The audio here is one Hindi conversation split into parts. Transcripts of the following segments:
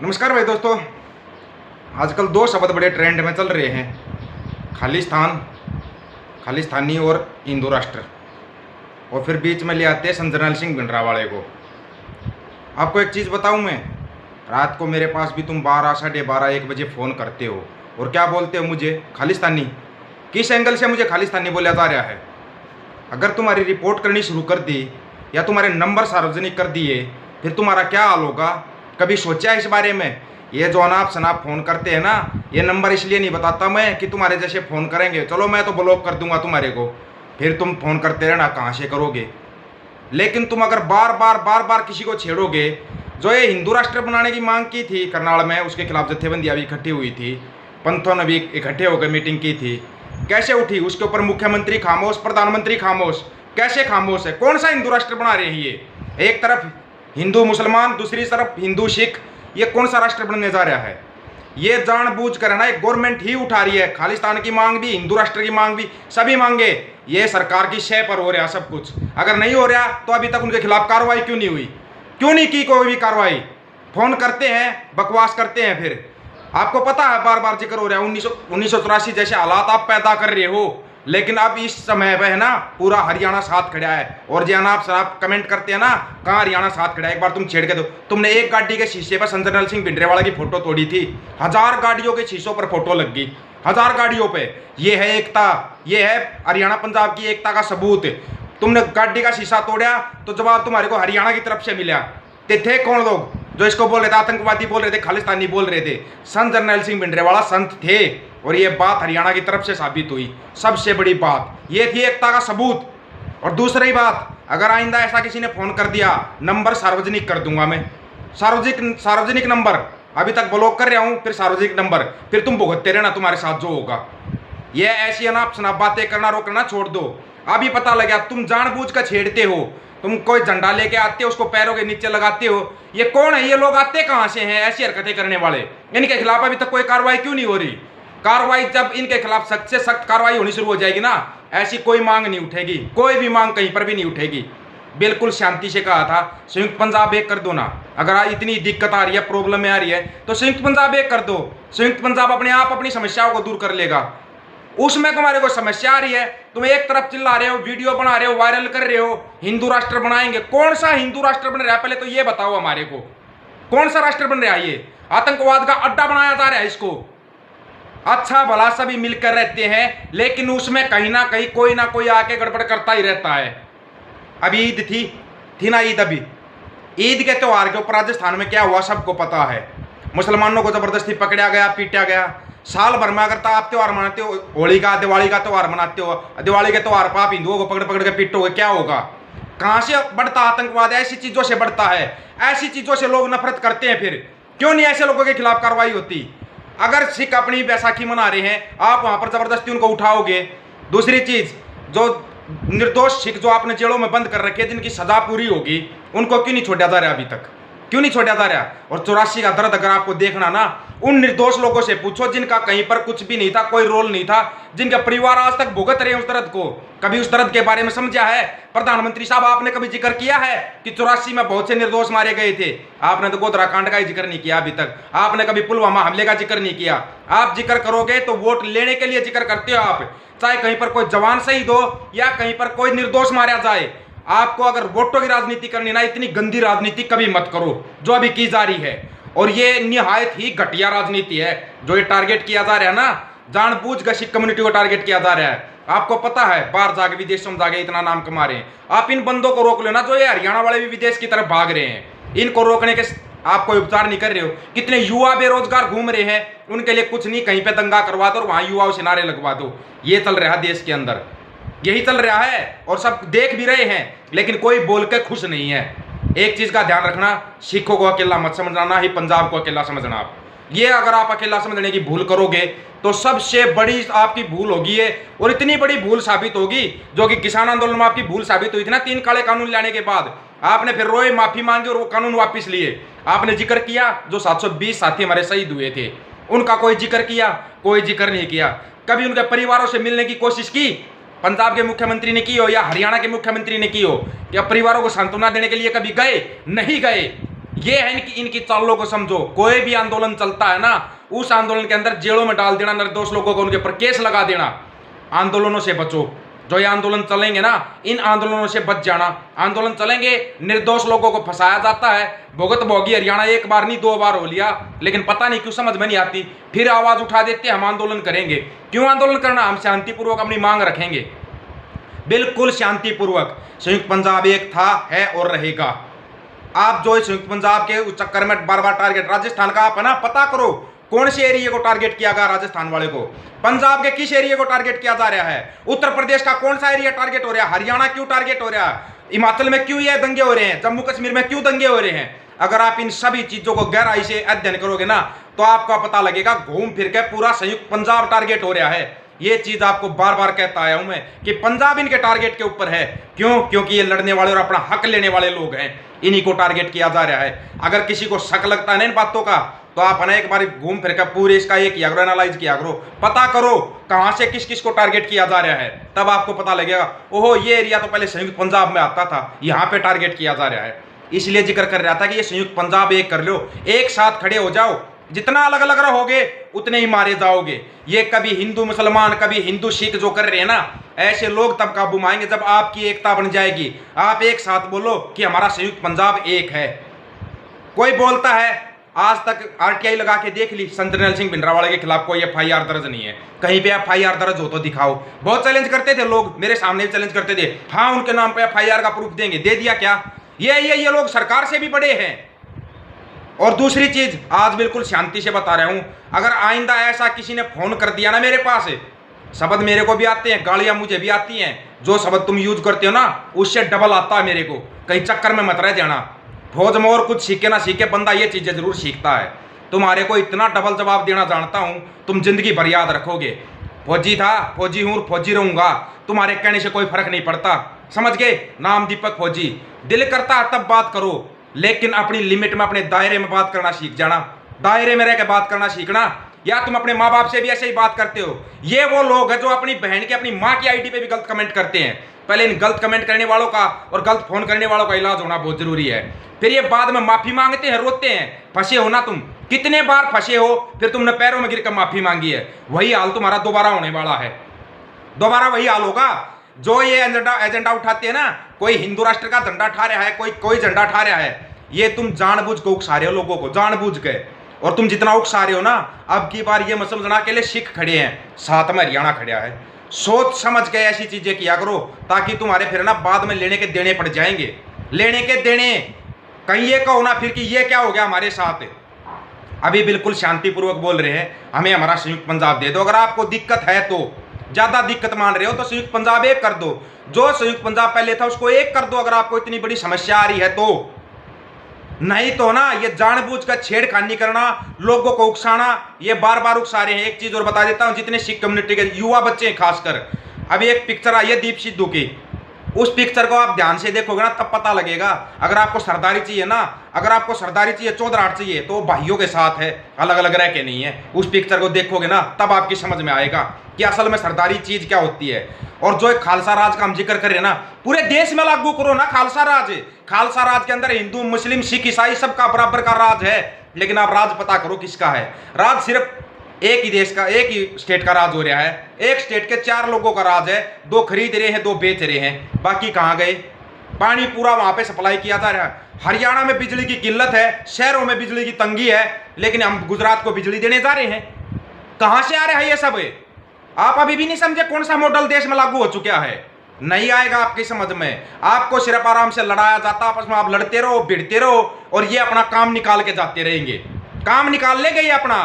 नमस्कार भाई दोस्तों। आजकल दो शब्द बड़े ट्रेंड में चल रहे हैं, खालिस्तान, खालिस्तानी और हिंदू राष्ट्र। और फिर बीच में ले आते हैं जरनैल सिंह भिंडरावाले को। आपको एक चीज़ बताऊं, मैं रात को मेरे पास भी तुम 12, साढ़े 12, 1 बजे फ़ोन करते हो और क्या बोलते हो मुझे, खालिस्तानी। किस एंगल से मुझे खालिस्तानी बोला जा रहा है? अगर तुम्हारी रिपोर्ट करनी शुरू कर दी या तुम्हारे नंबर सार्वजनिक कर दिए, फिर तुम्हारा क्या हाल होगा? कभी सोचा इस बारे में? ये जो अनाप शनाप फ़ोन करते हैं ना, ये नंबर इसलिए नहीं बताता मैं कि तुम्हारे जैसे फ़ोन करेंगे, चलो मैं तो ब्लॉक कर दूंगा तुम्हारे को, फिर तुम फ़ोन करते रहना, कहाँ से करोगे। लेकिन तुम अगर बार बार किसी को छेड़ोगे, जो ये हिंदू राष्ट्र बनाने की मांग की थी करनाल में, उसके खिलाफ जत्थेबंदियाँ भी इकट्ठी हुई थी, पंथों ने भी इकट्ठे होकर मीटिंग की थी, कैसे उठी? उसके ऊपर मुख्यमंत्री खामोश, प्रधानमंत्री खामोश। कैसे खामोश है? कौन सा हिंदू राष्ट्र बना रहे हैं ये? एक तरफ हिंदू मुसलमान, दूसरी तरफ हिंदू सिख, ये कौन सा राष्ट्र बनने जा रहा है? ये जानबूझ कर है ना, एक गवर्नमेंट ही उठा रही है, खालिस्तान की मांग भी, हिंदू राष्ट्र की मांग भी, सभी मांगे। ये सरकार की शय पर हो रहा सब कुछ। अगर नहीं हो रहा तो अभी तक उनके खिलाफ कार्रवाई क्यों नहीं हुई? क्यों नहीं की कोई भी कार्रवाई? फोन करते हैं, बकवास करते हैं। फिर आपको पता है, बार बार जिक्र हो रहा है 1984 जैसे हालात आप पैदा कर रहे हो, लेकिन अब इस समय पे है ना पूरा हरियाणा साथ खड़ा है। और जो आप कमेंट करते हैं ना, कहाँ हरियाणा साथ खड़ा है, एक बार तुम छेड़ के दो। तुमने एक गाड़ी के शीशे पर जरनैल सिंह भिंडरावाले की फोटो तोड़ी थी, 1000 गाड़ियों के शीशों पर फोटो लग गई, 1000 गाड़ियों पे। ये है एकता, ये है हरियाणा पंजाब की एकता का सबूत। तुमने गाड़ी का शीशा तोड़ा तो जवाब तुम्हारे को हरियाणा की तरफ से मिला। थे कौन लोग जो इसको बोल रहे थे, आतंकवादी बोल रहे थे, खालिस्तानी बोल रहे थे? संत जरनैल सिंह भिंडरावाला संत थे, और ये बात हरियाणा की तरफ से साबित हुई। सबसे बड़ी बात ये थी एकता का सबूत। और दूसरी बात, अगर आइंदा ऐसा किसी ने फोन कर दिया, नंबर सार्वजनिक कर दूंगा मैं। सार्वजनिक नंबर, अभी तक ब्लॉक कर रहा हूं, फिर सार्वजनिक नंबर, फिर तुम भुगतते रहना, तुम्हारे साथ जो होगा। ये ऐसी अनाप शनाप बातें करना रोकना छोड़ दो। अभी पता लगा तुम जानबूझ कर छेड़ते हो, तुम कोई झंडा लेके आते हो, उसको पैरों के नीचे लगाते हो। ये कौन है? ये लोग आते कहां से हैं ऐसी हरकतें करने वाले? इनके खिलाफ अभी तक कोई कार्रवाई क्यों नहीं हो रही? कार्रवाई जब इनके खिलाफ सख्त से सख्त कार्रवाई होनी शुरू हो जाएगी ना, ऐसी कोई मांग नहीं उठेगी, कोई भी मांग कहीं पर भी नहीं उठेगी। बिल्कुल शांति से कहा था, संयुक्त पंजाब एक कर दो ना। अगर इतनी दिक्कत आ रही है, प्रॉब्लम में आ रही है, तो संयुक्त पंजाब एक कर दो। संयुक्त पंजाब अपने आप अपनी समस्याओं को दूर कर लेगा। उसमें तुम्हारे को समस्या आ रही है, तुम एक तरफ चिल्ला रहे हो, वीडियो बना रहे हो, वायरल कर रहे हो, हिंदू राष्ट्र बनाएंगे। कौन सा हिंदू राष्ट्र बन रहा है? पहले तो ये बताओ हमारे को, कौन सा राष्ट्र बन रहा है? ये आतंकवाद का अड्डा बनाया जा रहा है इसको। अच्छा भला सभी मिलकर रहते हैं, लेकिन उसमें कहीं ना कहीं कोई ना कोई आके गड़बड़ करता ही रहता है। अभी ईद थी ना, ईद, अभी ईद के त्योहार के ऊपर राजस्थान में क्या हुआ सबको पता है। मुसलमानों को जबरदस्ती पकड़ा गया, पीटा गया। साल भर में अगर आप त्योहार मनाते हो, होली का, दिवाली का त्योहार मनाते हो, दिवाली के त्योहार पर आप हिंदुओं को पकड़ पकड़ के पीटोगे, क्या होगा? कहां से बढ़ता आतंकवाद? ऐसी चीजों से बढ़ता है, ऐसी चीजों से लोग नफरत करते हैं। फिर क्यों नहीं ऐसे लोगों के खिलाफ कार्रवाई होती? अगर सिख अपनी बैसाखी मना रहे हैं, आप वहां पर जबरदस्ती उनको उठाओगे। दूसरी चीज, जो निर्दोष सिख जो आपने जेलों में बंद कर रखे, जिनकी सजा पूरी होगी, उनको क्यों नहीं छोड़ा जा रहा? अभी तक क्यों नहीं छोड़ा जा रहा? और 84 का दर्द अगर आपको देखना ना, उन निर्दोष लोगों से पूछो जिनका कहीं पर कुछ भी नहीं था, कोई रोल नहीं था, जिनका परिवार आज तक भुगत रहे उस दर्द को। कभी उस दर्द के बारे में समझा है? प्रधानमंत्री साहब, आपने कभी जिक्र किया है कि 84 में बहुत से निर्दोष मारे गए थे? आपने तो गोधरा कांड का ही जिक्र नहीं किया अभी तक। आपने कभी पुलवामा हमले का जिक्र नहीं किया। आप जिक्र करोगे तो वोट लेने के लिए जिक्र करते हो आप, चाहे कहीं पर कोई जवान शहीद हो या कहीं पर कोई निर्दोष मारा जाए। आपको अगर वोटों की राजनीति करनी ना, इतनी गंदी राजनीति कभी मत करो जो अभी की जा रही है। और ये निहायत ही घटिया राजनीति है जो ये टारगेट किया जा रहा है ना, जानबूझ कर सिख कम्युनिटी को टारगेट किया जा रहा है। आपको पता है, बाहर जाके विदेशों में जाके इतना नाम कमा रहे हैं। आप इन बंदों को रोक लेना, जो ये हरियाणा वाले भी विदेश की तरफ भाग रहे हैं। इनको रोकने के आप कोई उपचार नहीं कर रहे हो। कितने युवा बेरोजगार घूम रहे हैं, उनके लिए कुछ नहीं, कहीं पे दंगा करवा दो और वहां युवाओं से नारे लगवा दो। ये चल रहा है देश के अंदर, यही चल रहा है और सब देख भी रहे हैं, लेकिन कोई बोल के खुश नहीं है। एक चीज का ध्यान रखना, सिखों को अकेला मत समझना, ना ही पंजाब को अकेला समझना। आप ये अगर आप अकेला समझने की भूल करोगे तो सबसे बड़ी आपकी भूल होगी ये, और इतनी बड़ी भूल साबित होगी जो कि किसान आंदोलन में आपकी भूल साबित हुई थी ना। 3 काले कानून लाने के बाद आपने फिर रोए, माफी मांगी और वो कानून वापस लिए। आपने जिक्र किया जो 720 साथी हमारे शहीद हुए थे, उनका कोई जिक्र किया? कोई जिक्र नहीं किया। कभी उनके परिवारों से मिलने की कोशिश की? पंजाब के मुख्यमंत्री ने की हो या हरियाणा के मुख्यमंत्री ने की हो, या परिवारों को सांत्वना देने के लिए कभी गए? नहीं गए। ये है इनकी इनकी चालों को समझो। कोई भी आंदोलन चलता है ना, उस आंदोलन के अंदर जेलों में डाल देना निर्दोष लोगों को, उनके ऊपर केस लगा देना। आंदोलनों से बचो। जो ये आंदोलन चलेंगे ना, इन आंदोलनों से बच जाना। आंदोलन चलेंगे, निर्दोष लोगों को फंसाया जाता है। भुगत भोगी हरियाणा एक बार नहीं 2 बार हो लिया, लेकिन पता नहीं क्यों समझ में नहीं आती। फिर आवाज उठा देते हम आंदोलन करेंगे। क्यों आंदोलन करना? हम शांतिपूर्वक अपनी मांग रखेंगे, बिल्कुल शांतिपूर्वक। संयुक्त पंजाब एक था, है और रहेगा। आप जो संयुक्त पंजाब के चक्कर में बार बार टारगेट, राजस्थान का आप है ना, पता करो कौन से एरिया को टारगेट किया गया राजस्थान वाले को, पंजाब के किस एरिया को टारगेट किया जा रहा है, उत्तर प्रदेश का कौन सा एरिया टारगेट हो रहा है, हरियाणा क्यों टारगेट हो रहा है, हिमाचल में क्यों ये दंगे हो रहे हैं, जम्मू कश्मीर में क्यों दंगे हो रहे हैं। अगर आप इन सभी चीजों को गहराई से अध्ययन करोगे ना, तो आपको पता लगेगा घूम फिर के पूरा संयुक्त पंजाब टारगेट हो रहा है। ये चीज आपको बार बार कहता आया हूं मैं कि पंजाब इनके टारगेट के ऊपर है। क्यों? क्योंकि ये लड़ने वाले और अपना हक लेने वाले लोग हैं, इन्हीं को टारगेट किया जा रहा है। अगर किसी को शक लगता है ना इन बातों का, तो आप ना एक बार घूम फिर कर पूरे इसका ये किया करो, एनालाइज किया करो, पता करो कहां से किस किस को टारगेट किया जा रहा है। तब आपको पता लगेगा, ओहो ये एरिया तो पहले संयुक्त पंजाब में आता था, यहां पे टारगेट किया जा रहा है। इसलिए जिक्र कर रहा था कि ये संयुक्त पंजाब एक कर लो, एक साथ खड़े हो जाओ। जितना अलग अलग रहोगे उतने ही मारे जाओगे। ये कभी हिंदू मुसलमान, कभी हिंदू सिख जो कर रहे हैं ना, ऐसे लोग तब काबू में आएंगे जब आपकी एकता बन जाएगी। आप एक साथ बोलो कि हमारा संयुक्त पंजाब एक है। कोई बोलता है, आज तक आरटीआई लगा के देख ली, संजरनैल सिंह भिंडरावाले के खिलाफ कोई एफआईआर दर्ज नहीं है। कहीं पे एफआईआर दर्ज हो तो दिखाओ। बहुत चैलेंज करते थे लोग, मेरे सामने भी चैलेंज करते थे, हाँ उनके नाम पे एफआईआर का प्रूफ देंगे, दे दिया क्या? ये लोग सरकार से भी बड़े हैं। और दूसरी चीज, आज बिल्कुल शांति से बता रहा हूं, अगर आइंदा ऐसा किसी ने फोन कर दिया ना मेरे पास, शब्द मेरे को भी आते हैं, गालियां मुझे भी आती हैं, जो शब्द तुम यूज करते हो ना उससे डबल आता है मेरे को। कहीं चक्कर में मत रह जाना। फौज में और कुछ सीखे ना सीखे, बंदा ये चीजें जरूर सीखता है। तुम्हारे को इतना डबल जवाब देना जानता हूं, तुम जिंदगी भर याद रखोगे। फौजी था, फौजी हूं, फौजी रहूंगा, तुम्हारे कहने से कोई फर्क नहीं पड़ता। समझ गए? नाम दीपक फौजी। दिल करता है तब बात करो, लेकिन अपनी लिमिट में, अपने दायरे में बात करना सीख जाना। दायरे में रह के बात करना सीखना। या तुम अपने माँ बाप से भी ऐसे ही बात करते हो। ये वो लोग हैं जो अपनी बहन के, अपनी माँ की आईडी पे भी गलत कमेंट करते हैं। पहले इन गलत कमेंट करने वालों का और गलत फोन करने वालों का इलाज होना बहुत जरूरी है। फिर ये बाद में माफी मांगते हैं, रोते हैं। फंसे हो ना तुम, कितने बार फंसे हो, फिर तुमने पैरों में गिरकर माफी मांगी है। वही हाल तुम्हारा दोबारा होने वाला है। दोबारा वही हाल होगा। जो ये एजेंडा उठाते हैं ना, कोई हिंदू राष्ट्र का झंडा उठा रहा है, कोई झंडा उठा रहा है, ये तुम जानबूझ के उकसा रहे हो लोगों को, जानबूझ के। और तुम जितना उकसा रहे हो ना, अब की बार ये मत समझना के लिए सिख खड़े हैं, साथ में हरियाणा खड़ा है। सोच समझ के ऐसी चीजें किया करो, ताकि तुम्हारे फिर ना बाद में लेने के देने पड़ जाएंगे। लेने के देने, कहीं ये कहो ना फिर कि ये क्या हो गया हमारे साथ। अभी बिल्कुल शांतिपूर्वक बोल रहे हैं, हमें हमारा संयुक्त पंजाब दे दो। अगर आपको दिक्कत है, तो ज्यादा दिक्कत मान रहे हो, तो संयुक्त पंजाब एक कर दो। जो संयुक्त पंजाब पहले था उसको एक कर दो, अगर आपको इतनी बड़ी समस्या आ रही है तो। नहीं तो ना ये जानबूझ कर छेड़खानी करना, लोगों को उकसाना, ये बार बार उकसा रहे हैं। एक चीज और बता देता हूं, जितने सिख कम्युनिटी के युवा बच्चे हैं खासकर, अभी एक पिक्चर आई है दीप सिद्धू की, उस पिक्चर को आप ध्यान से देखोगे ना तब पता लगेगा। अगर आपको सरदारी चाहिए ना, अगर आपको सरदारी चाहिए, चौधराट चाहिए, तो भाइयों के साथ है, अलग अलग रह के नहीं है। उस पिक्चर को देखोगे ना तब आपकी समझ में आएगा कि असल में सरदारी चीज क्या होती है। और जो एक खालसा राज का हम जिक्र कर रहे हैं ना, पूरे देश में लागू करो ना खालसा राज। खालसा राज के अंदर हिंदू, मुस्लिम, सिख, ईसाई सबका बराबर का राज है। लेकिन आप राज पता करो किसका है। राज सिर्फ एक ही देश का, एक ही स्टेट का राज हो रहा है। एक स्टेट के 4 लोगों का राज है, 2 खरीद रहे हैं, 2 बेच रहे हैं, बाकी कहां गए? पानी पूरा वहां पे सप्लाई किया जा रहा है। हरियाणा में बिजली की किल्लत है, शहरों में बिजली की तंगी है, लेकिन हम गुजरात को बिजली देने जा रहे हैं। कहां से आ रहा है ये सब? आप अभी भी नहीं समझे कौन सा मॉडल देश में लागू हो चुका है। नहीं आएगा आपकी समझ में। आपको सिर्फ आराम से लड़ाया जाता, आपस में आप लड़ते रहो, भिड़ते रहो, और ये अपना काम निकाल के जाते रहेंगे। काम निकाल लेंगे ये अपना।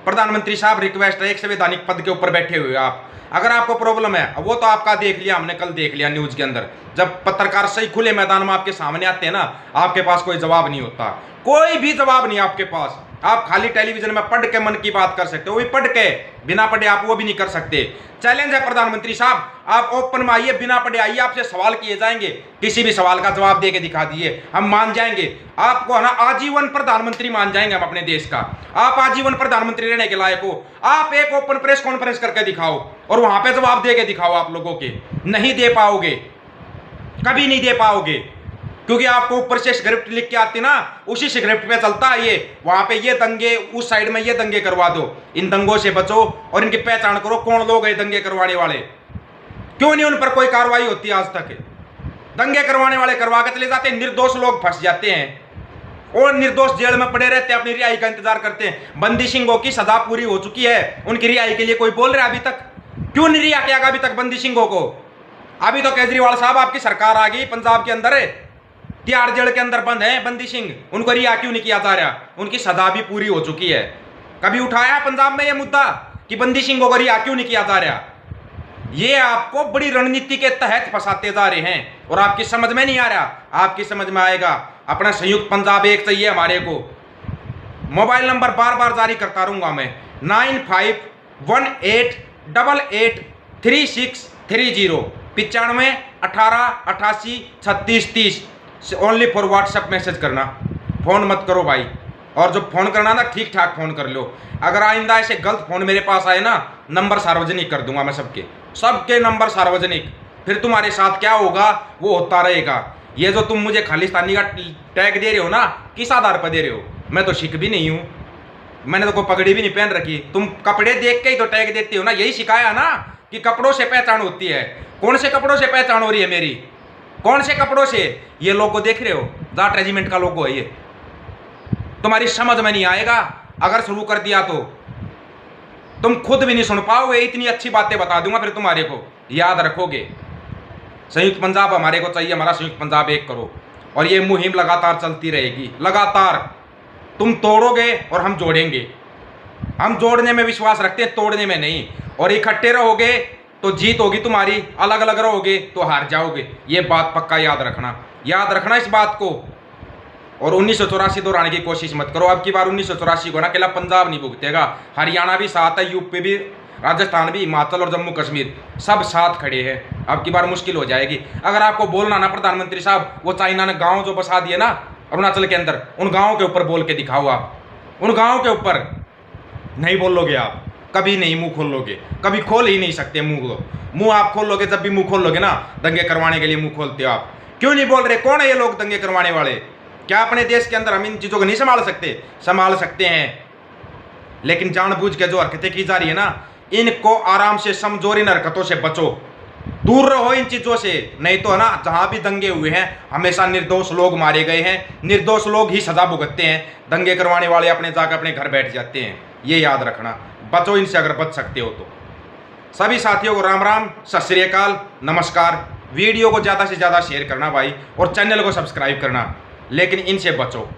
प्रधानमंत्री साहब, रिक्वेस्ट है, एक संवैधानिक पद के ऊपर बैठे हुए आप, अगर आपको प्रॉब्लम है, वो तो आपका देख लिया हमने, कल देख लिया न्यूज के अंदर, जब पत्रकार सही खुले मैदान में आपके सामने आते हैं ना, आपके पास कोई जवाब नहीं होता, कोई भी जवाब नहीं आपके पास। आप खाली टेलीविजन में पढ़ के मन की बात कर सकते हो, वो भी पढ़ के, बिना पढ़े आप वो भी नहीं कर सकते। चैलेंज है प्रधानमंत्री साहब, आप ओपन में आइए, बिना पढ़े आइए, आपसे सवाल किए जाएंगे, किसी भी सवाल का जवाब दे के दिखा दीजिए, हम मान जाएंगे आपको, है ना, आजीवन प्रधानमंत्री मान जाएंगे हम अपने देश का। आप आजीवन प्रधानमंत्री रहने के लायक हो। आप एक ओपन प्रेस कॉन्फ्रेंस करके दिखाओ और वहां पे जवाब दे के दिखाओ। आप लोगों के नहीं दे पाओगे, कभी नहीं दे पाओगे, क्योंकि आपको ऊपर से स्क्रिप्ट लिख के आती ना, उसी स्क्रिप्ट पे चलता है ये। वहां पे ये दंगे, उस साइड में ये दंगे करवा दो। इन दंगों से बचो और इनकी पहचान करो, कौन लोग हैं दंगे करवाने वाले। क्यों नहीं उन पर कोई कार्रवाई होती आज तक? दंगे करवाने वाले करवा के चले जाते हैं, निर्दोष लोग फंस जाते हैं और निर्दोष जेल में पड़े रहते हैं, अपनी रिहाई का इंतजार करते हैं। बंदी सिंहों की सजा पूरी हो चुकी है, उनकी रिहाई के लिए कोई बोल रहा है अभी तक? क्यों नहीं रिहा किया अभी तक बंदी सिंहों को? अभी तो केजरीवाल साहब आपकी सरकार आ गई, पंजाब के अंदर तिहाड़ जेल के अंदर बंद है बंदी सिंह, उनको रिहा क्यों नहीं किया जा रहा? उनकी सजा भी पूरी हो चुकी है। कभी उठाया पंजाब में यह मुद्दा कि बंदी सिंहों को रिहा क्यों नहीं किया जा रहा? ये आपको बड़ी रणनीति के तहत फंसाते जा रहे हैं और आपकी समझ में नहीं आ रहा। आपकी समझ में आएगा। अपना संयुक्त पंजाब एक चाहिए हमारे को। मोबाइल नंबर बार बार जारी करता रहूंगा मैं, 9518883630 95 18 88 36 30। ओनली फॉर व्हाट्सएप मैसेज करना, फोन मत करो भाई। और जो फोन करना ना, ठीक ठाक फोन कर लो। अगर आइंदा ऐसे गलत फोन मेरे पास आए ना, नंबर सार्वजनिक कर दूंगा मैं, सबके नंबर सार्वजनिक। फिर तुम्हारे साथ क्या होगा वो होता रहेगा। ये जो तुम मुझे खालिस्तानी का टैग दे रहे हो ना, किस आधार पर दे रहे हो? मैं तो सिख भी नहीं हूं, मैंने तो कोई पगड़ी भी नहीं पहन रखी। तुम कपड़े देख के ही तो टैग देते हो ना। यही सिखाया ना कि कपड़ों से पहचान होती है। कौन से कपड़ों से पहचान हो रही है मेरी? कौन से कपड़ों से? ये लोगो देख रहे हो, जाट रेजिमेंट का लोगो है ये। तुम्हारी समझ में नहीं आएगा। अगर शुरू कर दिया तो तुम खुद भी नहीं सुन पाओगे। इतनी अच्छी बातें बता दूंगा, फिर तुम्हारे को याद रखोगे। संयुक्त पंजाब हमारे को चाहिए, हमारा संयुक्त पंजाब एक करो। और ये मुहिम लगातार चलती रहेगी, लगातार। तुम तोड़ोगे और हम जोड़ेंगे। हम जोड़ने में विश्वास रखते हैं, तोड़ने में नहीं। और इकट्ठे रहोगे तो जीत होगी तुम्हारी, अलग अलग रहोगे तो हार जाओगे। ये बात पक्का याद रखना इस बात को। और 1984 दोहराने की कोशिश मत करो। अब की बार 1984 को ना अकेला पंजाब नहीं भुगतेगा, हरियाणा भी साथ है, यूपी भी, राजस्थान भी, हिमाचल और जम्मू कश्मीर सब साथ खड़े हैं। अब की बार मुश्किल हो जाएगी। अगर आपको बोलना ना प्रधानमंत्री साहब, वो चाइना ने गांव जो बसा दिए ना अरुणाचल के अंदर, उन गांवों के ऊपर बोल के दिखाओ। आप उन गांवों के ऊपर नहीं बोलोगे, आप कभी नहीं मुंह खोल लोगे, कभी खोल ही नहीं सकते मुंह आप खोल लोगे जब भी मुंह खोल लोगे ना, दंगे करवाने के लिए मुंह खोलते हो आप। क्यों नहीं बोल रहे? कौन है ये लोग दंगे करवाने वाले? क्या अपने देश के अंदर हम इन चीज़ों को नहीं संभाल सकते? संभाल सकते हैं, लेकिन जानबूझ के जो हरकतें की जा रही है ना, इनको आराम से समझो, इन हरकतों से बचो, दूर रहो इन चीज़ों से। नहीं तो ना, जहां भी दंगे हुए हैं हमेशा निर्दोष लोग मारे गए हैं, निर्दोष लोग ही सजा भुगतते हैं। दंगे करवाने वाले अपने जाकर अपने घर बैठ जाते हैं। ये याद रखना, बचो इनसे अगर बच सकते हो तो। सभी साथियों को राम राम, सत श्री अकाल, नमस्कार। वीडियो को ज़्यादा से ज़्यादा शेयर करना भाई, और चैनल को सब्सक्राइब करना, लेकिन इनसे बचो।